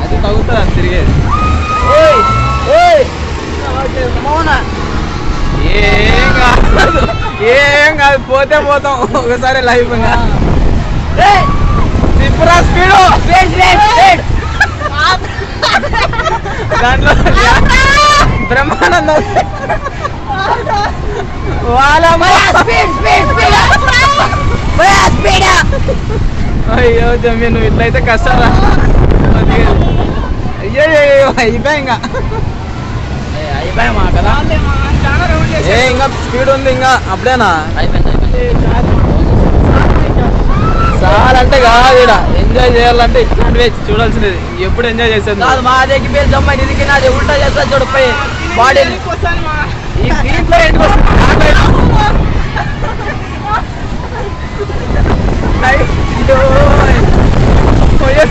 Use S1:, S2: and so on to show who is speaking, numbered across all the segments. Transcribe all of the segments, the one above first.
S1: అది తగ్గుతుంది అది తిరిగేది. ఏం కాదు పోతే పోతాం ఒకసారి లైఫ్. తిప్పురా స్పీడ్ దాంట్లో బ్రహ్మానందం అయ్యో జమ్మి నువ్వు ఇట్లయితే కష్టారా. అయ్యో అయిపోయా ఇంకా కదా ఇంకా స్పీడ్ ఉంది ఇంకా అప్పుడేనా చాలా అంటే కాదు ఇక్కడ ఎంజాయ్ చేయాలంటే ఇట్లాంటివి చూడాల్సింది. ఎప్పుడు ఎంజాయ్ చేసేది
S2: మా దగ్గర పేరు జమ్మ ఇది నాది ఉల్టా చేస్తా చూడపోయి బాడీ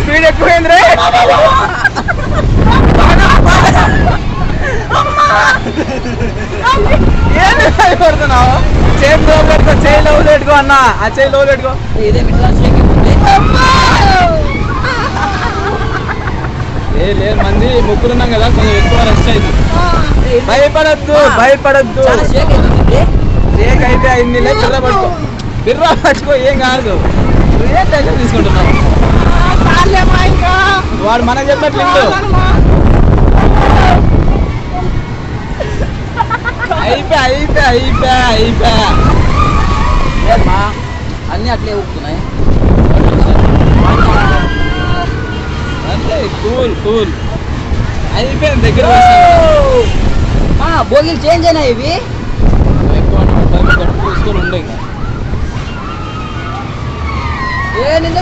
S1: స్పీడ్ ఎక్కువైంది రే. ఏమి భయపడుతున్నావు? చేతి లో పెట్టుకో, చేయి లో పెట్టుకో అన్న, ఆ చేయి లో పెట్టుకో. లేదు మంది ముగ్గురున్నాం కదా కొంచెం ఎక్కువ రెస్ట్ అయింది. భయపడద్దు భయపడద్దు. షేక్ అయితే అయింది. బిర్రా పట్టుకో ఏం కాదు. నువ్వేం టెన్షన్ తీసుకుంటున్నావు? వాడు మనకు చెప్పినట్లు అయిపోయా
S2: అన్ని అట్లే ఊపుతున్నాయి.
S1: అంటే కూల్ అయిపోయింది. దగ్గర
S2: బోగిలు చేంజ్ అయినా ఇవి
S1: చూసుకొని ఉండే.
S2: ఏ నింద